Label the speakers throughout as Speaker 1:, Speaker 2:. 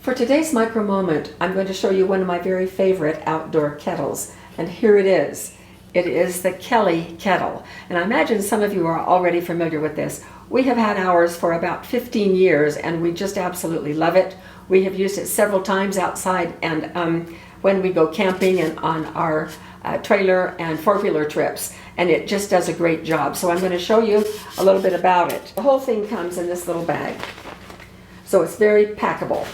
Speaker 1: For today's micro moment, I'm going to show you one of my very favorite outdoor kettles, and here it is. It is the Kettle, and I imagine some of you are already familiar with this. We have had ours for about 15 years, and we just absolutely love it. We have used it several times outside, and when we go camping and on our trailer and four-wheeler trips, and it just does a great job. So I'm going to show you a little bit about it. The whole thing comes in this little bag, so it's very packable.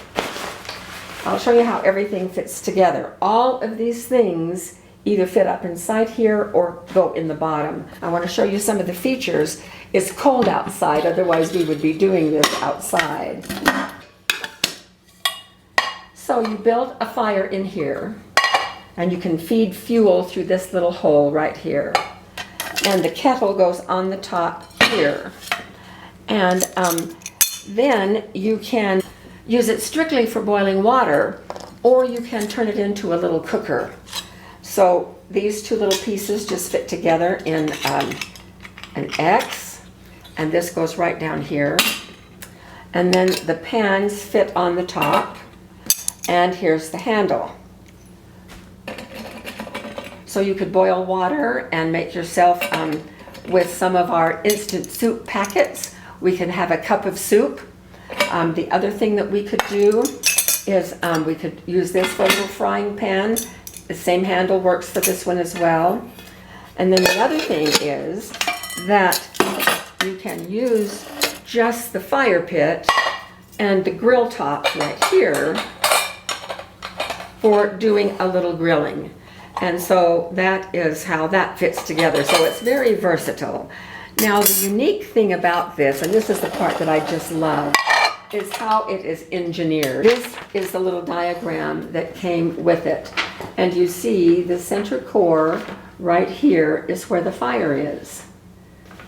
Speaker 1: I'll show you how everything fits together. All of these things either fit up inside here or go in the bottom. I want to show you some of the features. It's cold outside, otherwise we would be doing this outside. So you build a fire in here, and you can feed fuel through this little hole right here. And the kettle goes on the top here. And then you can use it strictly for boiling water, or you can turn it into a little cooker. So these two little pieces just fit together in an X, and this goes right down here. And then the pans fit on the top, and here's the handle. So you could boil water and make yourself, with some of our instant soup packets, we can have a cup of soup. The other thing that we could do is we could use this for a little frying pan. The same handle works for this one as well. And then the other thing is that you can use just the fire pit and the grill top right here for doing a little grilling. And so that is how that fits together. So it's very versatile. Now the unique thing about this, and this is the part that I just love, is how it is engineered. This is the little diagram that came with it. And you see the center core right here is where the fire is.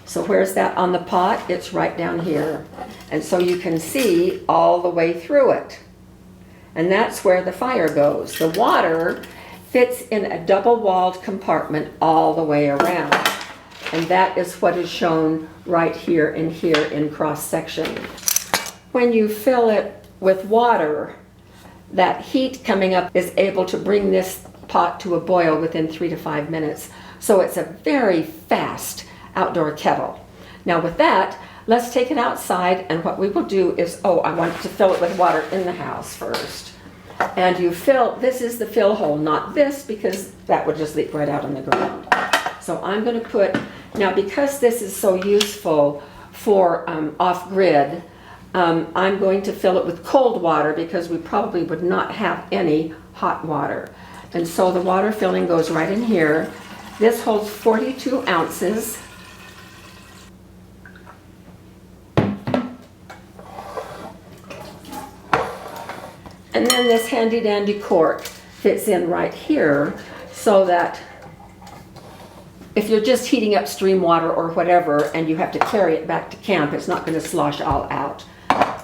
Speaker 1: So where's that on the pot? It's right down here. And so you can see all the way through it. And that's where the fire goes. The water fits in a double-walled compartment all the way around. And that is what is shown right here and here in cross-section. When you fill it with water, that heat coming up is able to bring this pot to a boil within 3 to 5 minutes. So it's a very fast outdoor kettle. Now with that, let's take it outside, and what we will do is, I want to fill it with water in the house first. And you fill, this is the fill hole, not this, because that would just leak right out on the ground. So I'm going to put, now because this is so useful for off-grid, I'm going to fill it with cold water because we probably would not have any hot water. And so the water filling goes right in here. This holds 42 ounces. And then this handy dandy cork fits in right here, so that if you're just heating up stream water or whatever and you have to carry it back to camp, it's not going to slosh all out.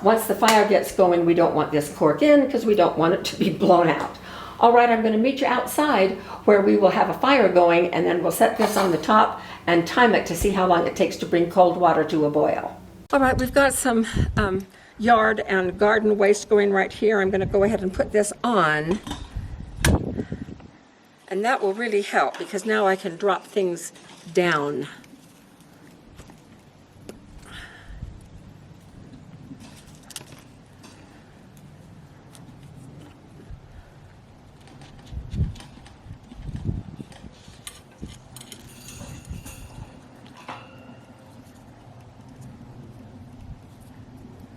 Speaker 1: Once the fire gets going, we don't want this cork in because we don't want it to be blown out. All right, I'm going to meet you outside where we will have a fire going, and then we'll set this on the top and time it to see how long it takes to bring cold water to a boil. All right, we've got some yard and garden waste going right here. I'm going to go ahead and put this on, and that will really help because now I can drop things down.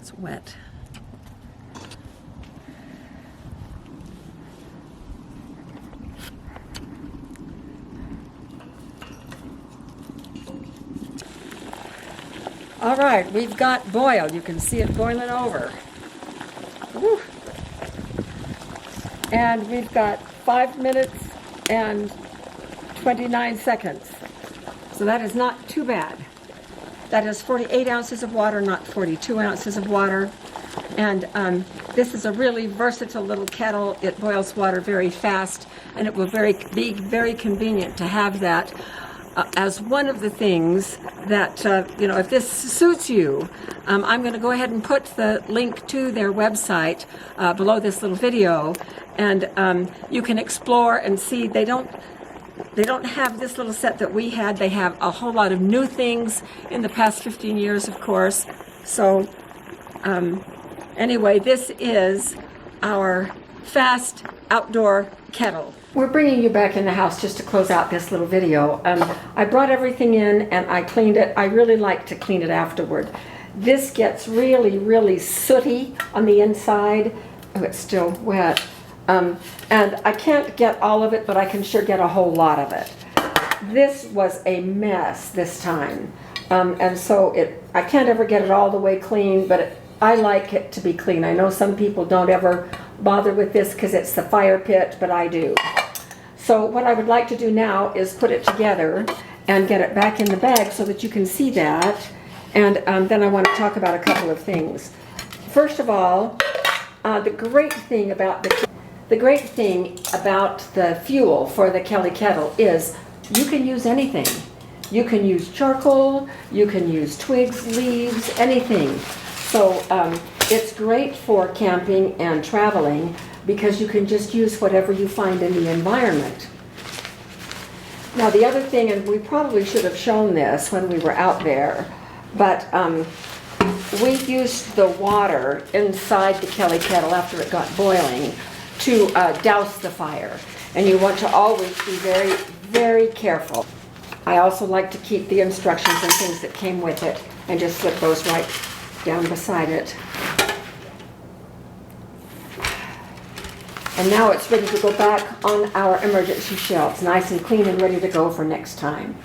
Speaker 1: It's wet. All right, we've got boil. You can see it boiling over. Woo. And we've got 5 minutes and 29 seconds. So that is not too bad. That is 48 ounces of water, not 42 ounces of water. And this is a really versatile little kettle. It boils water very fast, and it will be very convenient to have that as one of the things that, if this suits you, I'm going to go ahead and put the link to their website below this little video, and you can explore and see. They don't have this little set that we had. They have a whole lot of new things in the past 15 years, of course. So anyway, this is our fast outdoor kettle. We're bringing you back in the house just to close out this little video. I brought everything in and I cleaned it. I really like to clean it afterward. This gets really, really sooty on the inside. Oh, it's still wet. And I can't get all of it, but I can sure get a whole lot of it. This was a mess this time. And so I can't ever get it all the way clean, but I like it to be clean. I know some people don't ever bother with this because it's the fire pit, but I do. So what I would like to do now is put it together and get it back in the bag so that you can see that. And then I want to talk about a couple of things. First of all, the great thing about the fuel for the Kelly kettle is you can use anything. You can use charcoal, you can use twigs, leaves, anything. So it's great for camping and traveling because you can just use whatever you find in the environment. Now the other thing, and we probably should have shown this when we were out there, but we used the water inside the Kelly kettle after it got boiling to douse the fire. And you want to always be very, very careful. I also like to keep the instructions and things that came with it and just slip those right down beside it. And now it's ready to go back on our emergency shelves, nice and clean and ready to go for next time.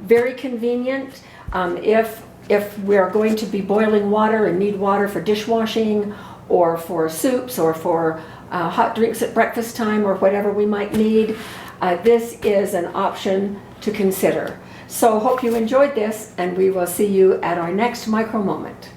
Speaker 1: Very convenient. If we're going to be boiling water and need water for dishwashing or for soups or for hot drinks at breakfast time or whatever we might need, this is an option to consider. So hope you enjoyed this, and we will see you at our next micro moment.